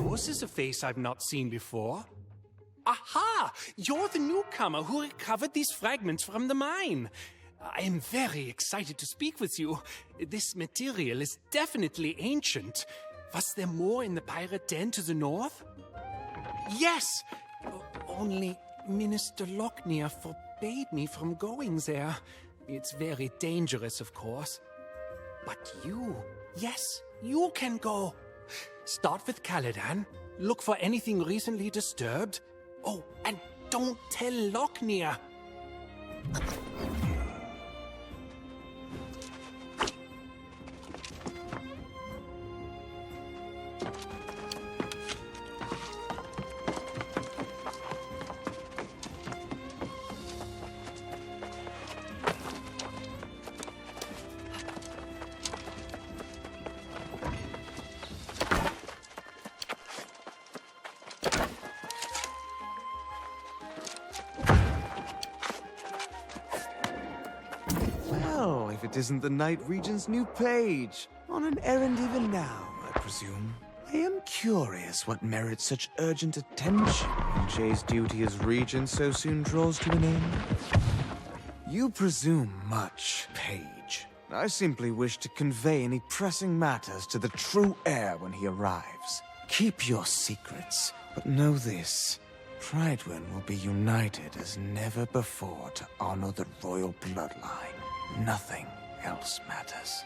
Yours is a face I've not seen before. Aha! You're the newcomer who recovered these fragments from the mine. I am very excited to speak with you. This material is definitely ancient. Was there more in the pirate den to the north? Yes! Only Minister Lochner forbade me from going there. It's very dangerous, of course. But you, yes, you can go. Start with Caladan, look for anything recently disturbed. Oh, and don't tell Lochner. Well, if it isn't the Night Regent's new page. On an errand even now, I presume. I am curious what merits such urgent attention when Jay's duty as regent so soon draws to an end. You presume much, Page. I simply wish to convey any pressing matters to the true heir when he arrives. Keep your secrets, but know this. Pridewin will be united as never before to honor the royal bloodline. Nothing else matters.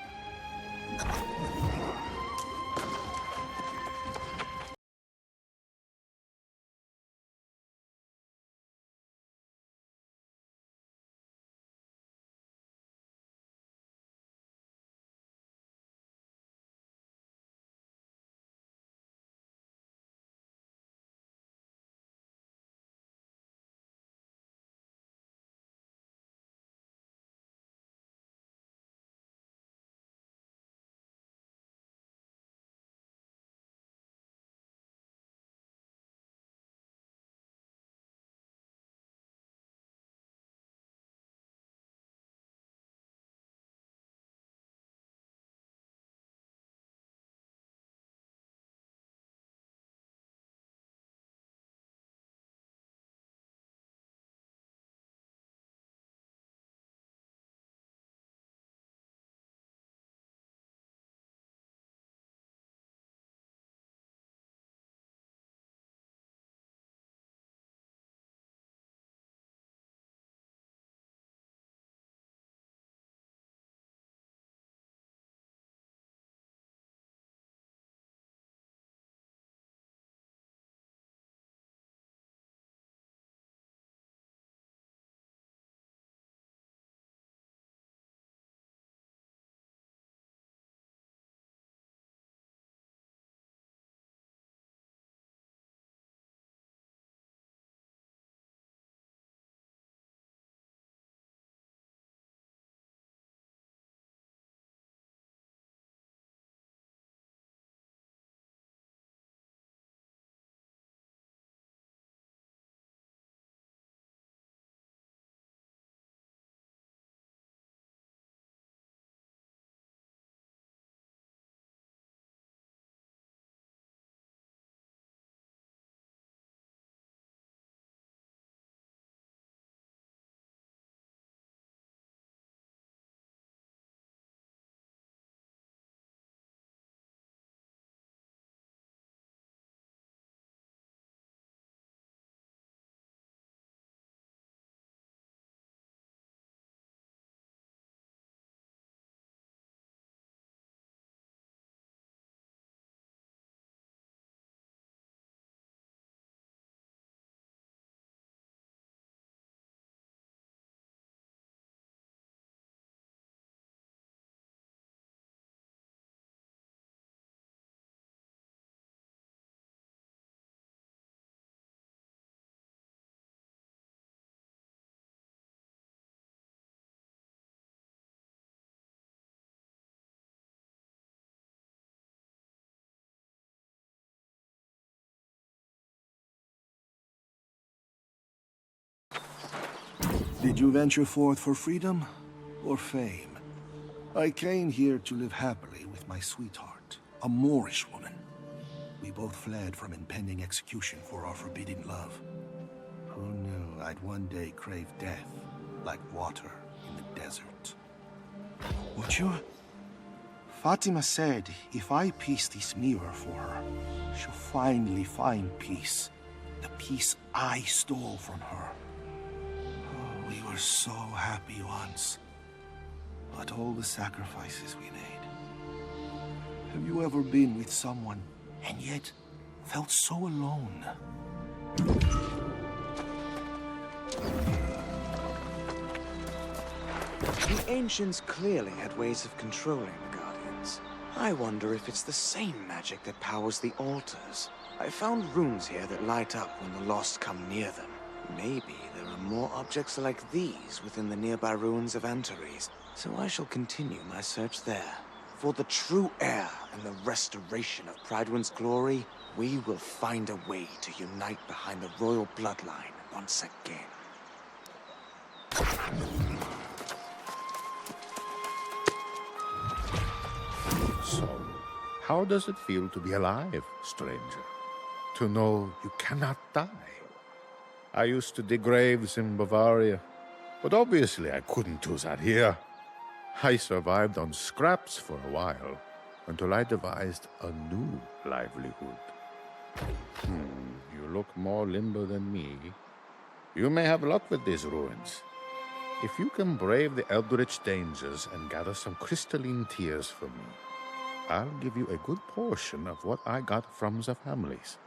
Did you venture forth for freedom or fame? I came here to live happily with my sweetheart, a Moorish woman. We both fled from impending execution for our forbidden love. Who knew I'd one day crave death like water in the desert? Would you? Fatima said if I piece this mirror for her, she'll finally find peace. The peace I stole from her. Oh, we were so happy once. But all the sacrifices we made. Have you ever been with someone and yet felt so alone? The ancients clearly had ways of controlling the Guardians. I wonder if it's the same magic that powers the altars. I found runes here that light up when the lost come near them. Maybe there are more objects like these within the nearby ruins of Antares, so I shall continue my search there. For the true heir and the restoration of Pridewin's glory, we will find a way to unite behind the royal bloodline once again. So, how does it feel to be alive, stranger? To know you cannot die? I used to dig graves in Bavaria, but obviously I couldn't do that here. I survived on scraps for a while, until I devised a new livelihood. You look more limber than me. You may have luck with these ruins. If you can brave the eldritch dangers and gather some crystalline tears for me, I'll give you a good portion of what I got from the families.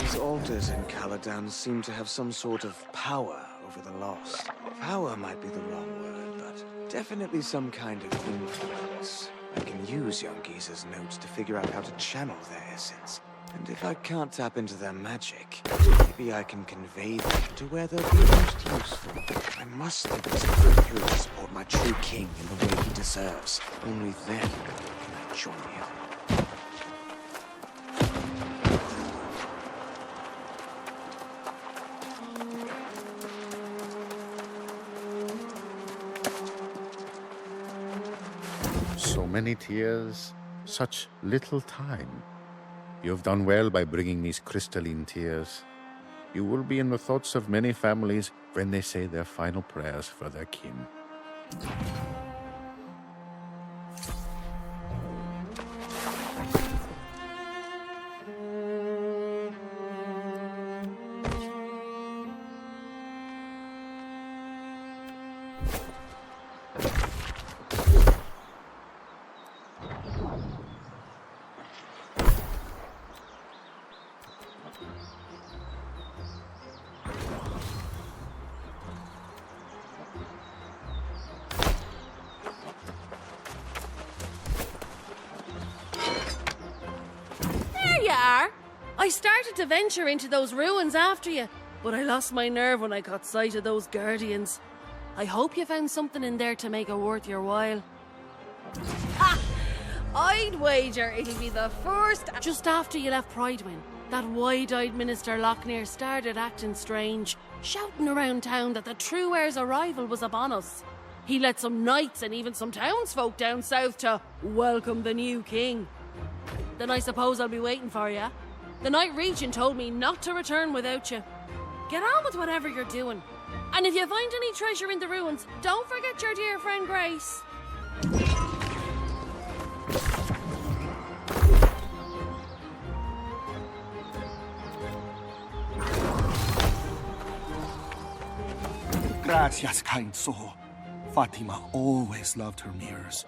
These altars in Caladan seem to have some sort of power over the lost. Power might be the wrong word, but definitely some kind of influence. I can use young Giza's notes to figure out how to channel their essence. And if I can't tap into their magic, maybe I can convey them to where they'll be most useful. I must think this through to support my true king in the way he deserves. Only then can I join him. So many tears, such little time. You've done well by bringing these crystalline tears. You will be in the thoughts of many families when they say their final prayers for their kin. There you are! I started to venture into those ruins after you, but I lost my nerve when I caught sight of those guardians. I hope you found something in there to make it worth your while. Ha! I'd wager it'll be the first. Just after you left Pridewin, that wide-eyed Minister Lochner started acting strange, shouting around town that the true heir's arrival was upon us. He let some knights and even some townsfolk down south to welcome the new king. Then I suppose I'll be waiting for you. The Night Regent told me not to return without you. Get on with whatever you're doing. And if you find any treasure in the ruins, don't forget your dear friend Grace. Gracias, kind soul. Fatima always loved her mirrors.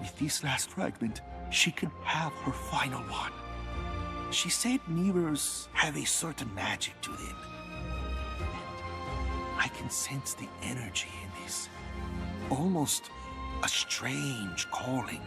With this last fragment, she can have her final one. She said mirrors have a certain magic to them. And I can sense the energy in this. Almost a strange calling.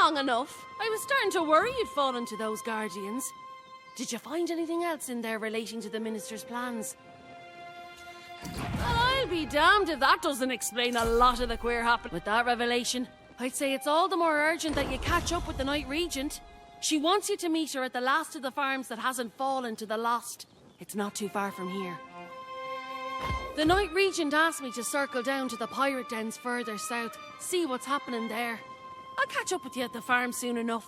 long enough. I was starting to worry you'd fall into those guardians. Did you find anything else in there relating to the minister's plans? Well, I'll be damned if that doesn't explain a lot of the queer happening. With that revelation, I'd say it's all the more urgent that you catch up with the Night Regent. She wants you to meet her at the last of the farms that hasn't fallen to the lost. It's not too far from here. The Night Regent asked me to circle down to the pirate dens further south, see what's happening there. I'll catch up with you at the farm soon enough.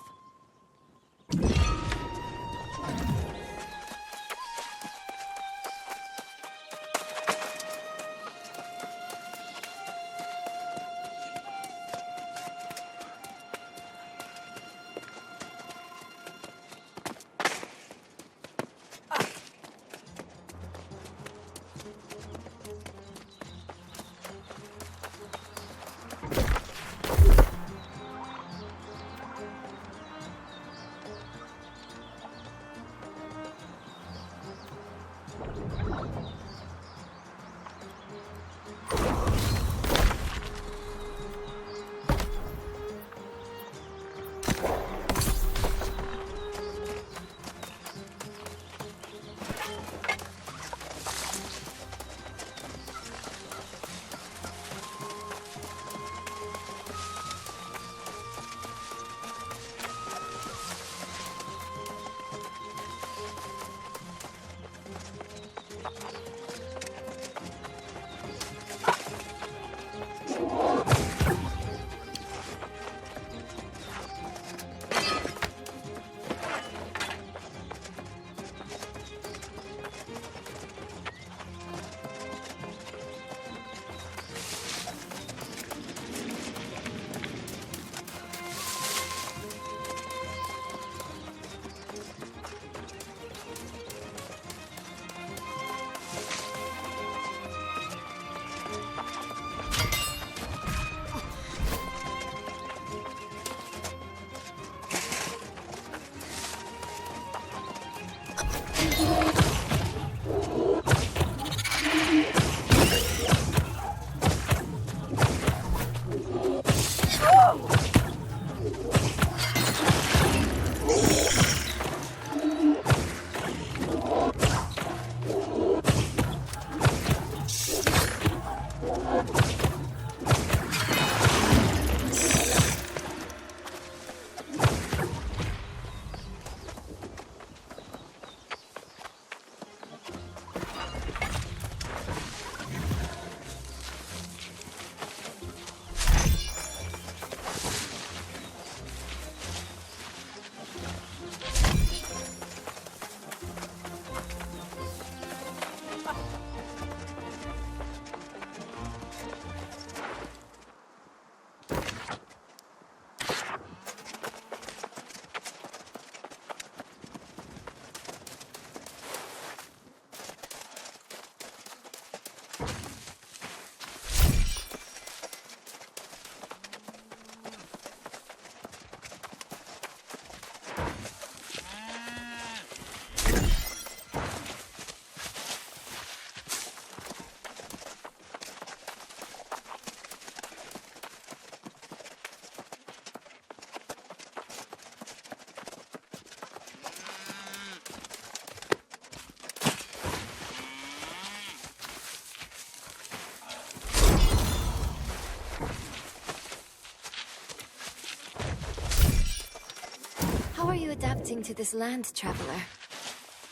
How are you adapting to this land, traveler?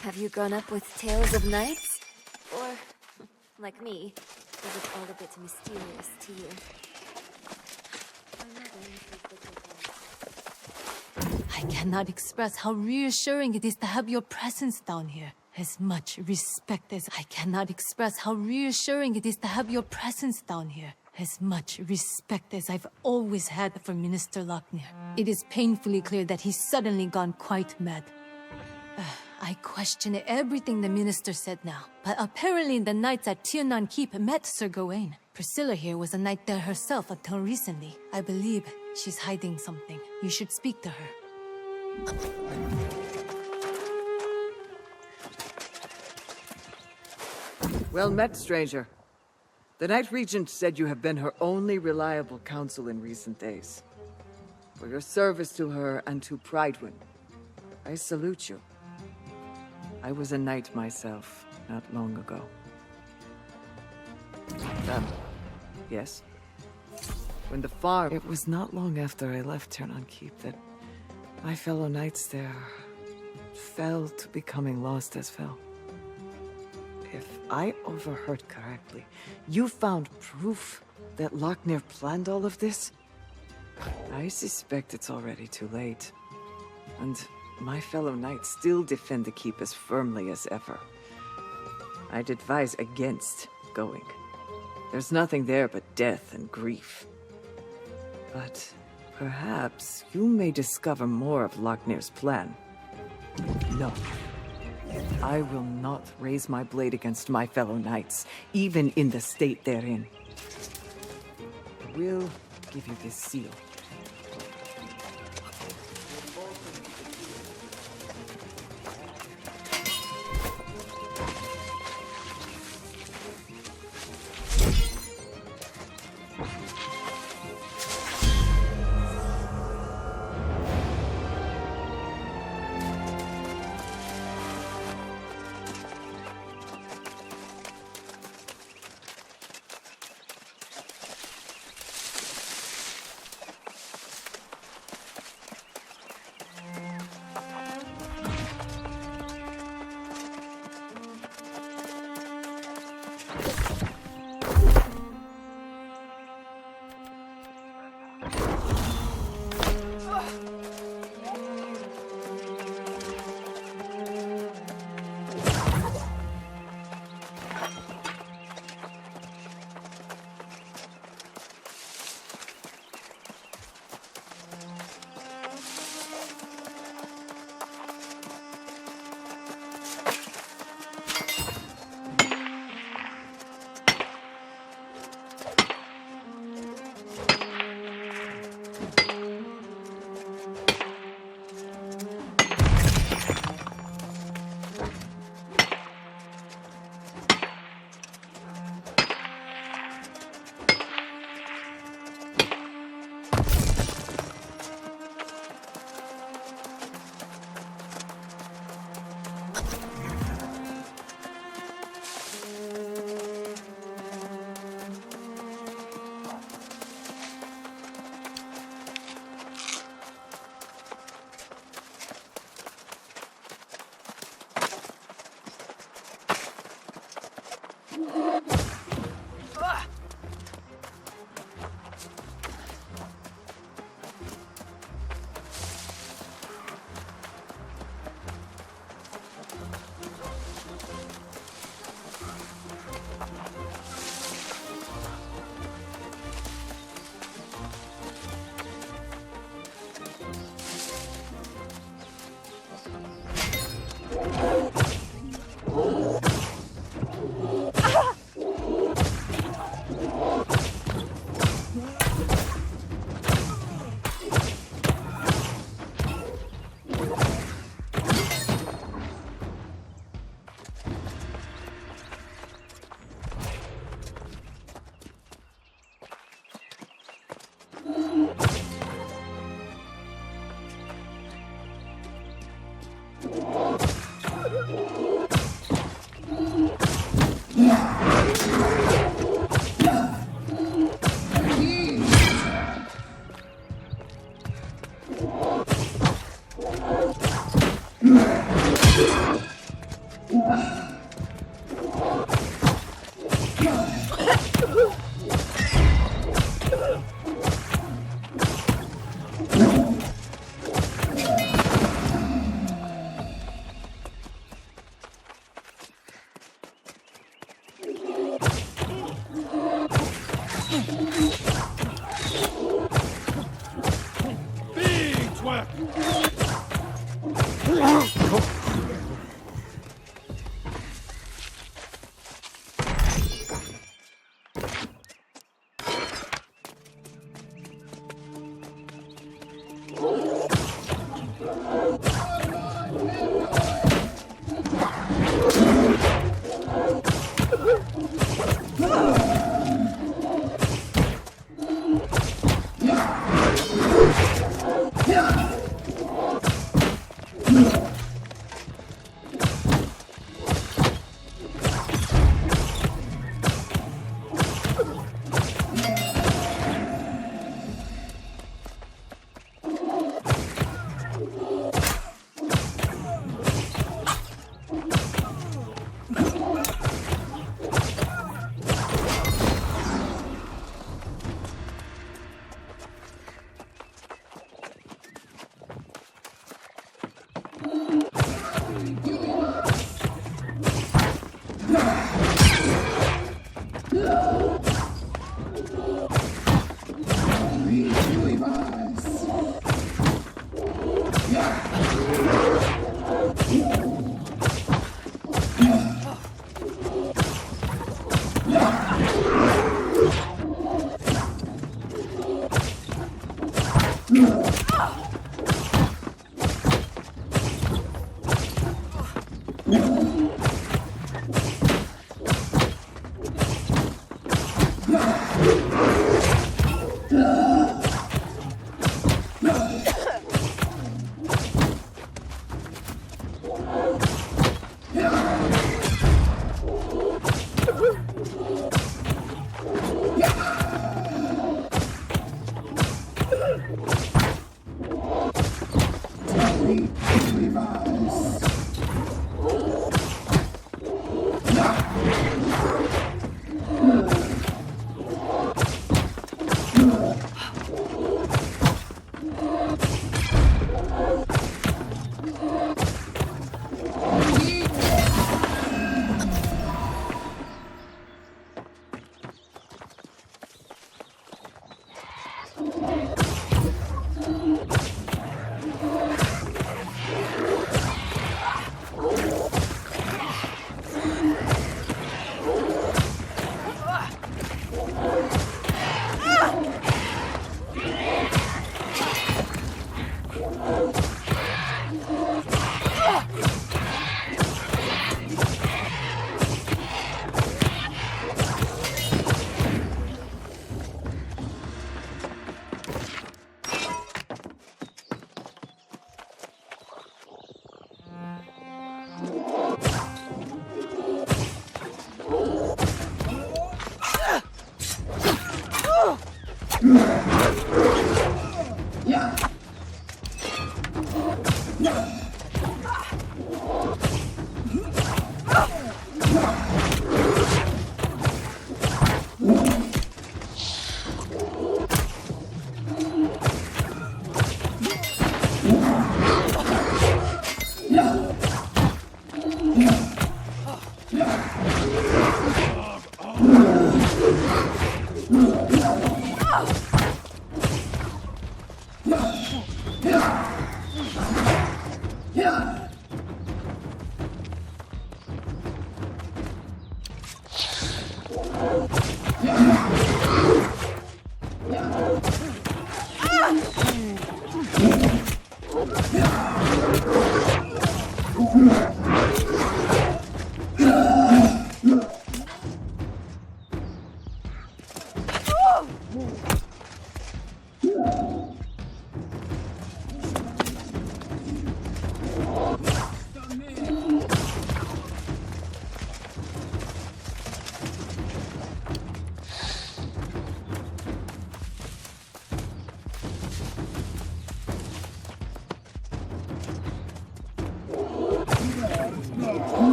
Have you grown up with tales of knights? Or, like me, is it all a bit mysterious to you? I cannot express how reassuring it is to have your presence down here. As much respect as I cannot express how reassuring it is to have your presence down here. As much respect as I've always had for Minister Lochner. It is painfully clear that he's suddenly gone quite mad. I question everything the minister said now, but apparently the knights at Aeternum Keep met Sir Gawain. Priscilla here was a knight there herself until recently. I believe she's hiding something. You should speak to her. Well met, stranger. The Night Regent said you have been her only reliable counsel in recent days. for your service to her and to Pridewind. I salute you. I was a knight myself, not long ago. Yes? When the farm... It was not long after I left Aeternum Keep that my fellow knights there fell to becoming lost as fell. If I overheard correctly, you found proof that Lochner planned all of this? I suspect it's already too late. And my fellow knights still defend the keep as firmly as ever. I'd advise against going. There's nothing there but death and grief. But perhaps you may discover more of Lochner's plan. No. I will not raise my blade against my fellow knights, even in the state they're in. I will give you this seal.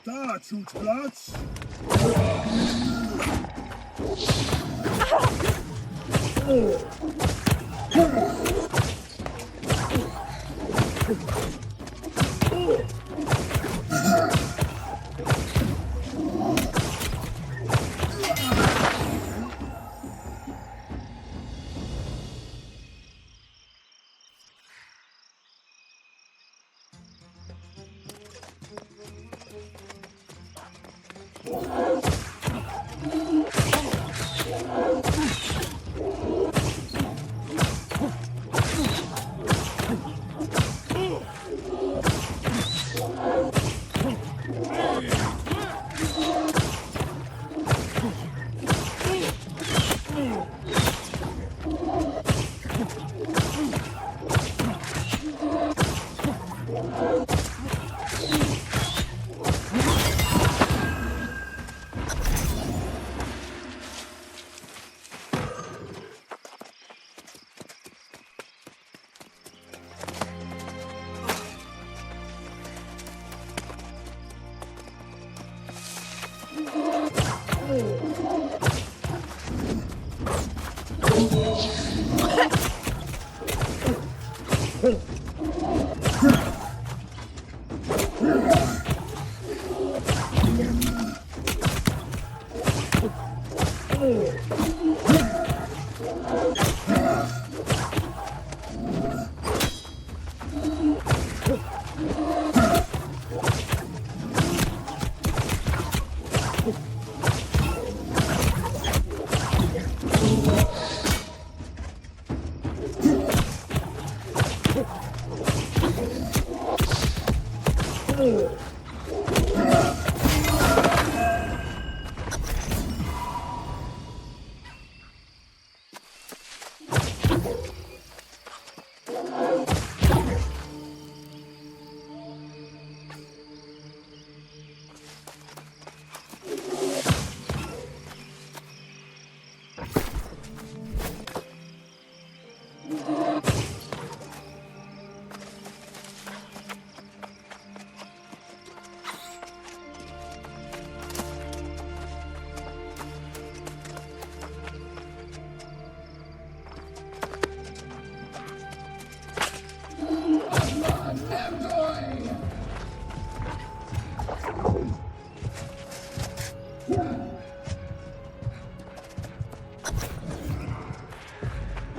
Da tut Platz!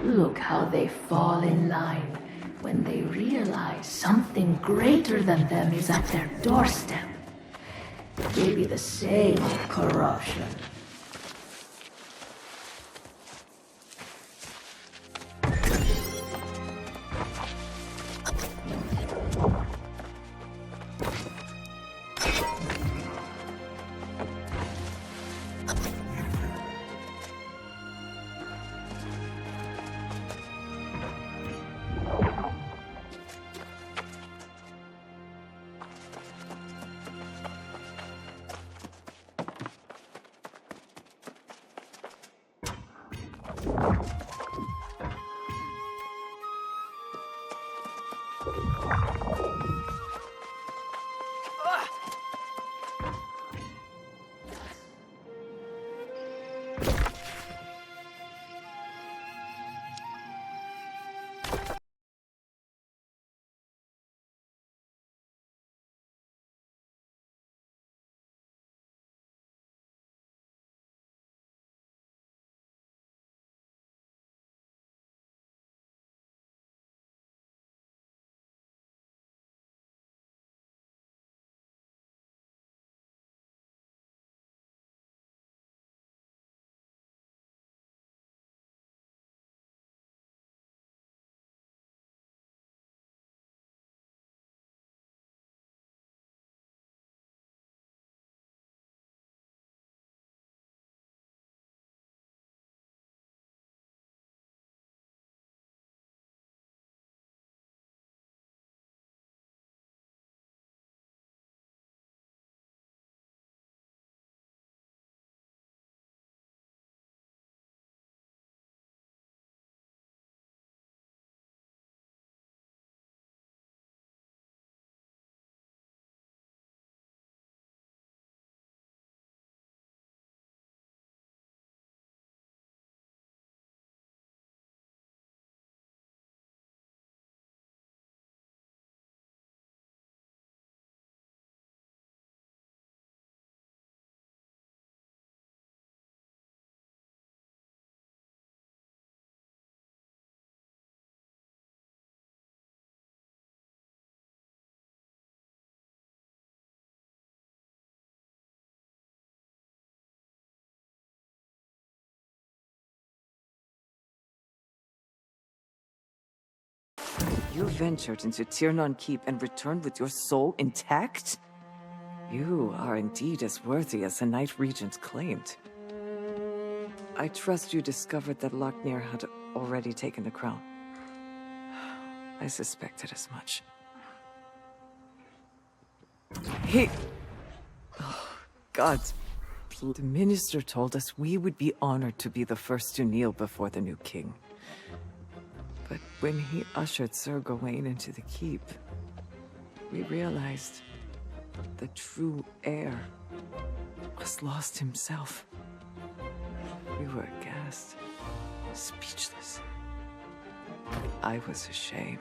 Look how they fall in line when they realize something greater than them is at their doorstep. Maybe the same corruption. You ventured into Aeternum Keep and returned with your soul intact? You are indeed as worthy as the Night Regent claimed. I trust you discovered that Lochner had already taken the crown. I suspected as much. He... Oh, God's... The minister told us we would be honored to be the first to kneel before the new king. But when he ushered Sir Gawain into the keep, we realized the true heir was lost himself. We were aghast, speechless. I was ashamed,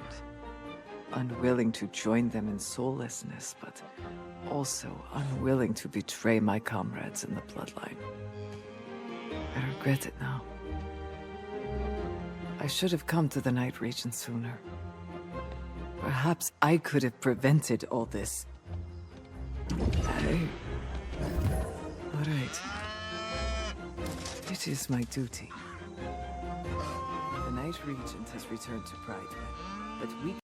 unwilling to join them in soullessness, but also unwilling to betray my comrades in the bloodline. I regret it now. I should have come to the Night Regent sooner. Perhaps I could have prevented all this. Hey. All right. It is my duty. The Night Regent has returned to Pride, but we